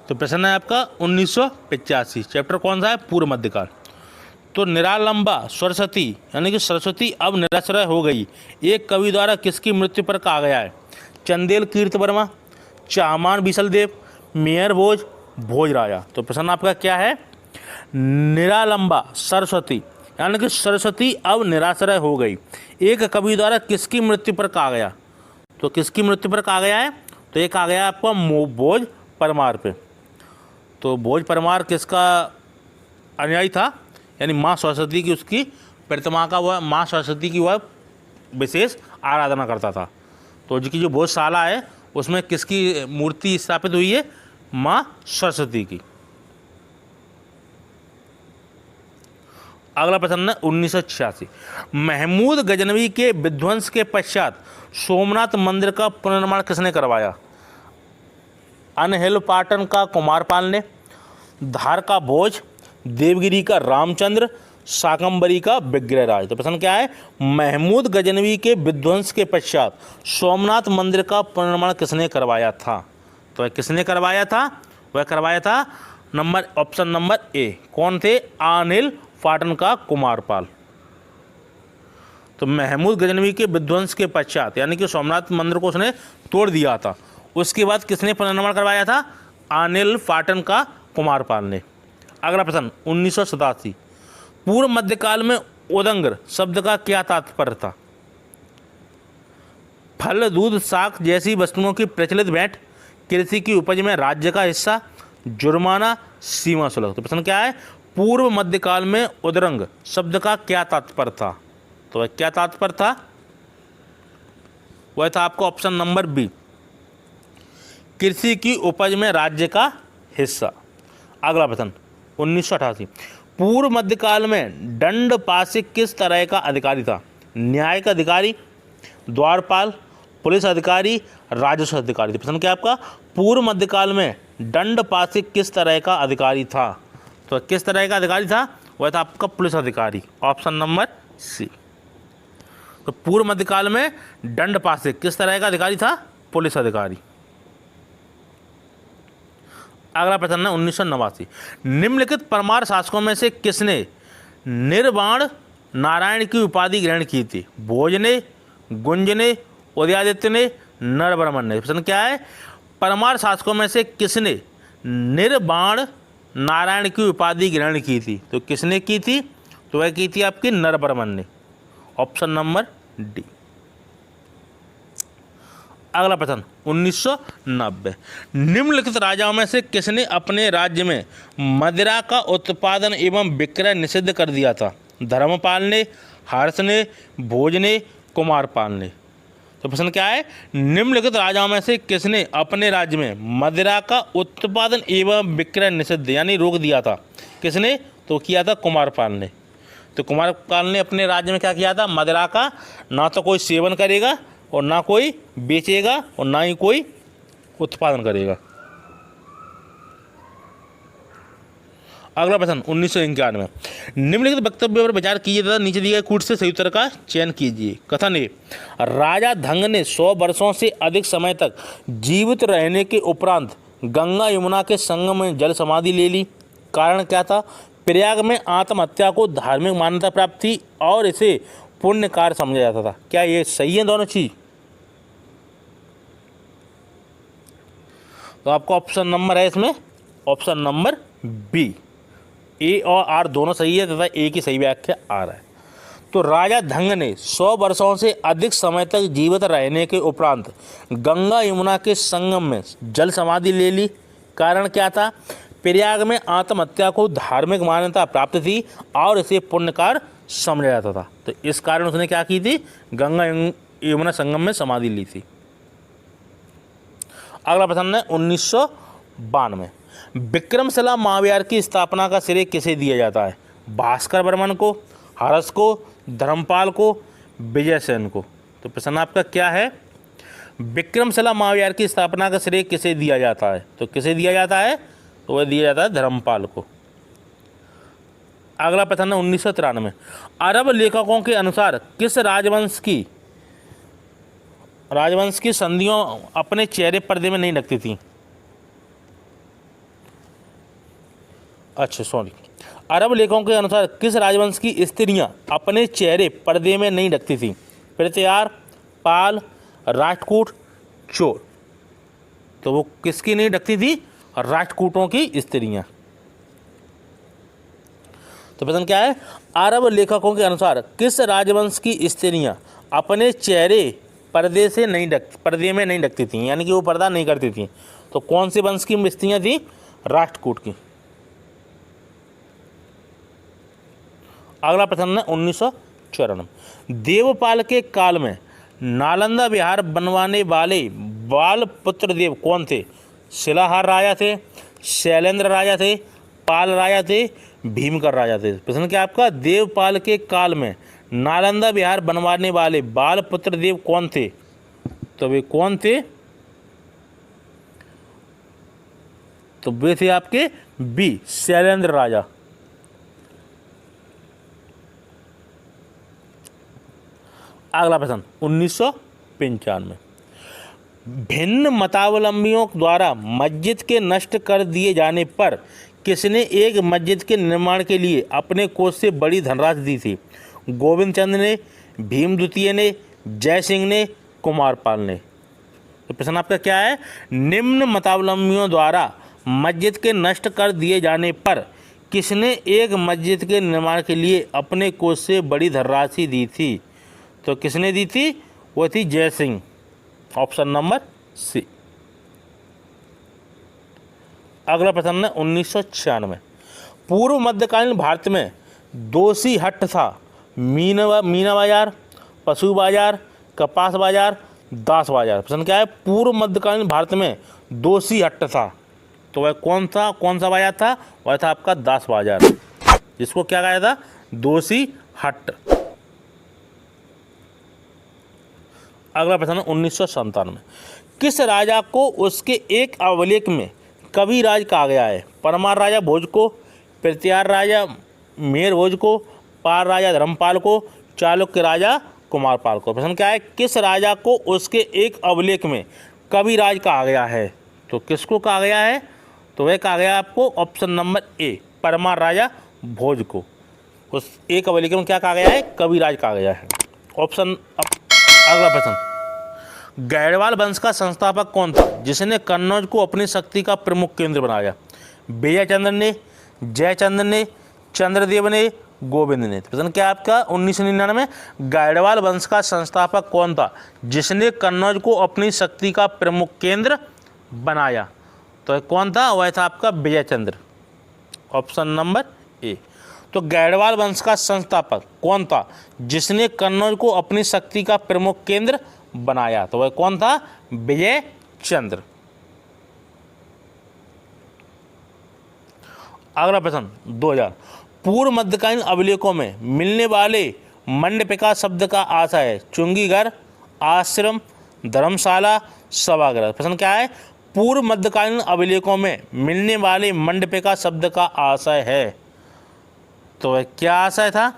तो प्रश्न है आपका 1985। चैप्टर कौन सा है? पूर्व मध्यकाल। तो निरालंबा सरस्वती यानी कि सरस्वती अब निराश्रय हो गई, एक कवि द्वारा किसकी मृत्यु पर कहा गया है? चंदेल कीर्त वर्मा, चाहमान बिसलदेव, मेयर भोज, भोजराजा। तो प्रश्न आपका क्या है? निरालंबा सरस्वती यानी कि सरस्वती अब निराश्रय हो गई, एक कवि द्वारा किसकी मृत्यु पर कहा गया? तो किसकी मृत्यु पर कहा गया है? तो ये कहा गया आपका भोज परमार पे। तो भोज परमार किसका अनुयायी था? यानी माँ सरस्वती की, उसकी प्रतिमा का वह, माँ सरस्वती की वह विशेष आराधना करता था। तो जिसकी जो भोजशाला है उसमें किसकी मूर्ति स्थापित हुई है? माँ सरस्वती की। अगला प्रश्न है 1986। महमूद गजनवी के विध्वंस के पश्चात सोमनाथ मंदिर का पुनर्निर्माण किसने करवाया? अनहिल पाटन का कुमारपाल ने, धार का भोज, देवगिरी का रामचंद्र, शाकंबरी का विग्रहराज। तो प्रश्न क्या है? महमूद गजनवी के विध्वंस के पश्चात सोमनाथ मंदिर का पुनर्निर्माण किसने करवाया था? तो किसने करवाया था? वह करवाया था ऑप्शन नंबर ए। कौन थे? अनिल पाटन का कुमारपाल। तो महमूद गजनवी के विध्वंस के पश्चात यानी कि सोमनाथ मंदिर को उसने तोड़ दिया था, उसके बाद किसने पुनर्निर्माण करवाया था? अनिल पाटन का कुमारपाल ने। अगला प्रश्न 1987। पूर्व मध्यकाल में उदंगर शब्द का क्या तात्पर्य था? फल, दूध, शाक जैसी वस्तुओं की प्रचलित भेंट, कृषि की उपज में राज्य का हिस्सा, जुर्माना, सीमा शुल्क। तो प्रश्न क्या है? पूर्व मध्यकाल में उदरंग शब्द का क्या तात्पर्य था? तो वह क्या तात्पर्य था? वह था आपका ऑप्शन नंबर बी, कृषि की उपज में राज्य का हिस्सा। अगला प्रश्न 1988। पूर्व मध्यकाल में दंडपाशिक किस तरह का अधिकारी था? न्यायिक अधिकारी, द्वारपाल, पुलिस अधिकारी, राजस्व अधिकारी। तो प्रश्न क्या आपका? पूर्व मध्यकाल में दंडपाशिक किस तरह का अधिकारी था? तो किस तरह का अधिकारी था? वह था आपका पुलिस अधिकारी, ऑप्शन नंबर सी। तो पूर्व मध्यकाल में दंडपाशिक किस तरह का अधिकारी था? पुलिस अधिकारी। अगला प्रश्न है 1989। निम्नलिखित परमार शासकों में से किसने निर्वाण नारायण की उपाधि ग्रहण की थी? भोज ने, गुंज ने, उदयादित्य ने, नरवर्मन ने। प्रश्न क्या है? परमार शासकों में से किसने निर्वाण नारायण की उपाधि ग्रहण की थी? तो किसने की थी? तो वह की थी आपकी नरवर्मन ने, ऑप्शन नंबर डी। अगला प्रश्न 1990। निम्नलिखित राजाओं में से किसने अपने राज्य में मदिरा का उत्पादन एवं विक्रय निषिद्ध कर दिया था? धर्मपाल ने, हर्ष ने, भोज ने, कुमारपाल ने। तो प्रश्न क्या है? निम्नलिखित राजाओं में से किसने अपने राज्य में मदिरा का उत्पादन एवं विक्रय निषिद्ध यानी रोक दिया था? किसने? तो किया था कुमारपाल ने। तो कुमारपाल ने अपने राज्य में क्या किया था? मदिरा का ना तो कोई सेवन करेगा और ना कोई बेचेगा और ना ही कोई उत्पादन करेगा। अगला प्रश्न 1991। निम्नलिखित वक्तव्य पर विचार कीजिए तथा नीचे दिए गए कूट से सही उत्तर का चयन कीजिए। कथन ए, राजा धंग ने 100 वर्षों से अधिक समय तक जीवित रहने के उपरांत गंगा यमुना के संगम में जल समाधि ले ली। कारण क्या था? प्रयाग में आत्महत्या को धार्मिक मान्यता प्राप्त थी और इसे पुण्य कार्य समझा जाता था। क्या ये सही है दोनों चीज? तो आपका ऑप्शन नंबर है इसमें ऑप्शन नंबर बी। ए और आर दोनों सही है तथा ए की सही व्याख्या आ रहा है। तो राजा धंग ने 100 वर्षों से अधिक समय तक जीवित रहने के उपरांत गंगा यमुना के संगम में जल समाधि ले ली। कारण क्या था? प्रयाग में आत्महत्या को धार्मिक मान्यता प्राप्त थी और इसे पुण्य कार्य समझा जाता था। तो इस कारण उसने क्या की थी? गंगा यमुना संगम में समाधि ली थी। अगला प्रश्न है 1992। विक्रमशिला महाविहार की स्थापना का श्रेय किसे दिया जाता है? भास्कर वर्मन को, हर्ष को, धर्मपाल को, विजयसेन को। तो प्रश्न आपका क्या है? विक्रमशिला महाविहार की स्थापना का श्रेय किसे दिया जाता है? तो किसे दिया जाता है? तो वह दिया जाता है धर्मपाल को। अगला प्रश्न है 1993। अरब लेखकों के अनुसार किस राजवंश की संधियों अपने चेहरे पर्दे में नहीं लगती थी? अच्छा सॉरी, अरब लेखों के अनुसार किस राजवंश की स्त्रियां अपने चेहरे पर्दे में नहीं ढकती थीं? पृथ्वीयार, पाल, राष्ट्रकूट, चोर। तो वो किसकी नहीं ढकती थी? राष्ट्रकूटों की स्त्रियां। तो प्रश्न क्या है? अरब लेखकों के अनुसार किस राजवंश की स्त्रियां अपने चेहरे पर्दे में नहीं ढकती थीं, यानी कि वो पर्दा नहीं करती थीं? तो कौन से वंश की स्त्रियां थी? राष्ट्रकूट की। अगला प्रश्न है 1994। देवपाल के काल में नालंदा विहार बनवाने वाले बाल पुत्र देव कौन थे? शिलाहार राजा थे, शैलेंद्र राजा थे, पाल राजा थे, भीमकर राजा थे। प्रश्न क्या आपका? देवपाल के काल में नालंदा विहार बनवाने वाले बाल पुत्र देव कौन थे? तो वे कौन थे? तो वे थे आपके बी, शैलेंद्र राजा। अगला प्रश्न 1995। भिन्न मतावलंबियों द्वारा मस्जिद के नष्ट कर दिए जाने पर किसने एक मस्जिद के निर्माण के लिए अपने कोष से बड़ी धनराशि दी थी? गोविंद चंद ने, भीम द्वितीय ने, जय सिंह ने, कुमारपाल ने। तो प्रश्न आपका क्या है? निम्न मतावलंबियों द्वारा मस्जिद के नष्ट कर दिए जाने पर किसने एक मस्जिद के निर्माण के लिए अपने कोष से बड़ी धनराशि दी थी? तो किसने दी थी? वो थी जय सिंह। Option number C. अगला प्रश्न है 1996। पूर्व मध्यकालीन भारत में दोषी हट था मीना बाजार, पशु बाजार, कपास बाजार, दास बाजार। प्रश्न क्या है? पूर्व मध्यकालीन भारत में दोषी हट था, तो वह कौन सा बाजार था? वह था आपका दास बाजार, जिसको क्या कहा था? दोषी हट। अगला प्रश्न 1997। किस राजा को उसके एक अभिलेख में कविराज कहा गया है? परमार राजा भोज को, पृथ्वीयार राजा मेर भोज को, पाल राजा धर्मपाल को, चालुक्य राजा कुमारपाल को। प्रश्न क्या है? किस राजा को उसके एक अभिलेख में कविराज कहा गया है? तो किसको कहा गया है? तो वह कहा गया आपको ऑप्शन नंबर ए, परमार राजा भोज को। उस एक अभिलेख में क्या कहा गया है? कविराज कहा गया है। ऑप्शन। अगला प्रश्न, गैड़वाल वंश का संस्थापक कौन था जिसने कन्नौज को अपनी शक्ति का प्रमुख केंद्र बनाया? विजयचंद्र ने, जयचंद्र ने, चंद्रदेव ने, गोविंद ने। प्रश्न क्या आपका? 1999। गैड़वाल वंश का संस्थापक कौन था जिसने कन्नौज को अपनी शक्ति का प्रमुख केंद्र बनाया? तो कौन था? वह था आपका विजयचंद्र। Option number A. तो गैड़वाल वंश का संस्थापक कौन था जिसने कन्नौज को अपनी शक्ति का प्रमुख केंद्र बनाया? तो वह कौन था? विजयचंद्र। अगला प्रश्न 2000। पूर्व मध्यकालीन अभिलेखों में मिलने वाले मंडपिका शब्द का आशय है चुंगीघर, आश्रम, धर्मशाला, सभागृह। प्रश्न क्या है? पूर्व मध्यकालीन अभिलेखों में मिलने वाले मंडपिका शब्द का आशय है, तो वह क्या आशय था?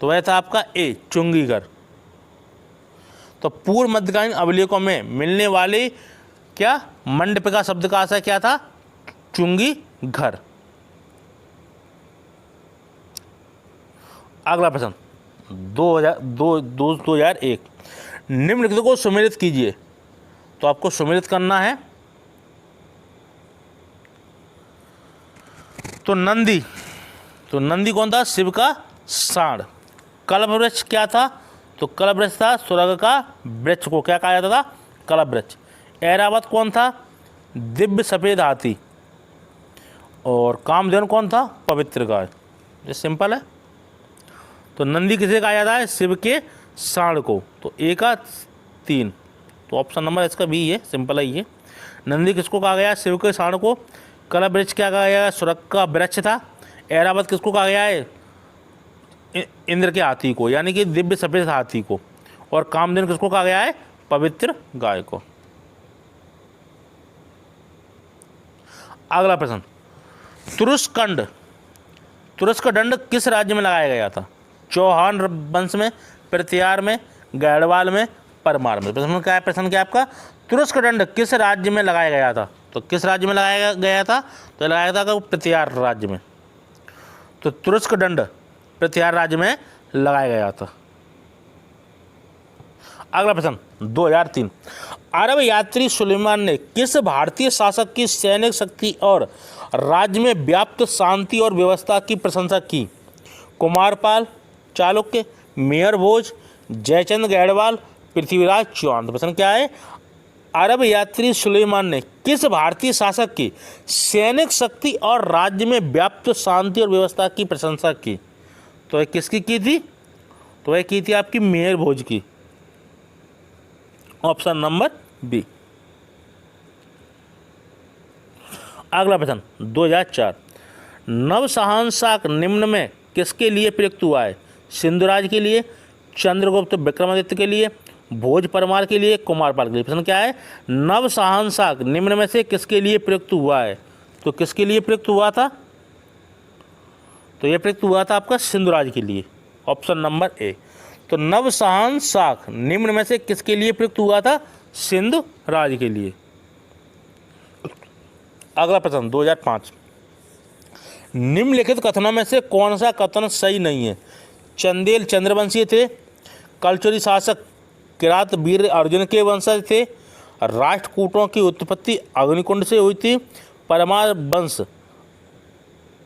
तो वह था आपका ए, चुंगीघर। तो पूर्व मध्यकालीन अभिलेखों में मिलने वाले क्या मंडपिका शब्द का आशय क्या था? चुंगीघर। अगला प्रश्न 2001। निम्नलिखित को सुमेलित कीजिए। तो आपको सुमेलित करना है। तो नंदी कौन था? शिव का साढ़। कल्प वृक्ष क्या था? तो कल्प वृक्ष था स्वर्ग का वृक्ष को क्या कहा जाता था? कल्प वृक्ष। ऐरावत कौन था? दिव्य सफेद हाथी। और कामधेनु कौन था? पवित्र गाय। ये सिंपल है। तो नंदी किसे कहा जाता है? शिव के साढ़ को। तो ए का 3। तो ऑप्शन नंबर इसका बी है, सिंपल है ये। नंदी किसको कहा गया? शिव के साढ़ को। कल्प वृक्ष क्या कहा गया? स्वर्ग का वृक्ष था। ऐरावत किसको कहा गया है? इंद्र के हाथी को, यानी कि दिव्य सफेद हाथी को। और कामधेनु किसको कहा गया है? पवित्र गाय को। अगला प्रश्न, तुरुष्क दंड किस राज्य में लगाया गया था? चौहान वंश में, पृथ्वीयार में, गैड़वाल में, परमार में। प्रश्न क्या है? प्रश्न क्या आपका? तुरुष्क दंड किस राज्य में लगाया गया था? तो किस राज्य में लगाया गया था? तो लगाया था प्रतिहार राज्य में। तो तुरस्क दंड प्रतिहार राज्य में लगाया गया था। अगला प्रश्न 2003, अरब यात्री सुलेमान ने किस भारतीय शासक की सैनिक शक्ति और राज्य में व्याप्त शांति और व्यवस्था की प्रशंसा की? कुमारपाल, चालुक्य, मेयर भोज, जयचंद गढ़वाल, पृथ्वीराज चौहान। तो प्रश्न क्या है? अरब यात्री सुलेमान ने किस भारतीय शासक की सैनिक शक्ति और राज्य में व्याप्त शांति और व्यवस्था की प्रशंसा की? तो ये किसकी की थी? तो यह की थी आपकी मेयर भोज की। Option number B. अगला प्रश्न 2004, नवशहंसाक निम्न में किसके लिए प्रयुक्त हुआ है? सिंधुराज के लिए, चंद्रगुप्त विक्रमादित्य के लिए, भोज परमार के लिए, कुमारपाल के लिए। प्रश्न क्या है? नवशहंसाक निम्न में से किसके लिए प्रयुक्त हुआ है? तो किसके लिए प्रयुक्त हुआ था? तो यह प्रयुक्त हुआ था आपका सिंधुराज के लिए। Option number A. तो नवशहंसाक निम्न में से किसके लिए प्रयुक्त हुआ था? सिंधुराज के लिए। अगला प्रश्न 2005, निम्नलिखित कथनों में से कौन सा कथन सही नहीं है? चंदेल चंद्रवंशी थे, कलचुरी शासक किरात वीर अर्जुन के वंशज थे, राष्ट्रकूटों की उत्पत्ति अग्निकुंड से हुई थी, परमार वंश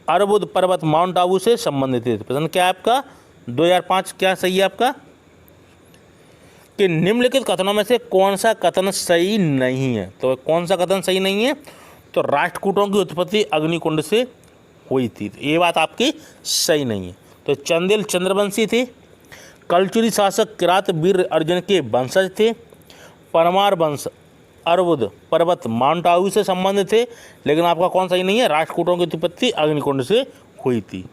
अरबुद पर्वत माउंट आबू से संबंधित थे। प्रश्न क्या है आपका? 2005 क्या सही है आपका? कि निम्नलिखित कथनों में से कौन सा कथन सही नहीं है? तो कौन सा कथन सही नहीं है? तो राष्ट्रकूटों की उत्पत्ति अग्निकुंड से हुई थी। तो ये बात आपकी सही नहीं है। तो चंदेल चंद्रवंशी थे, कलचुरी शासक किरात वीर अर्जुन के वंशज थे, परमार वंश अरबुद पर्वत माउंट आबू से संबंधित थे, लेकिन आपका कौन सही नहीं है? राष्ट्रकूटों की उत्पत्ति अग्निकुंड से हुई थी।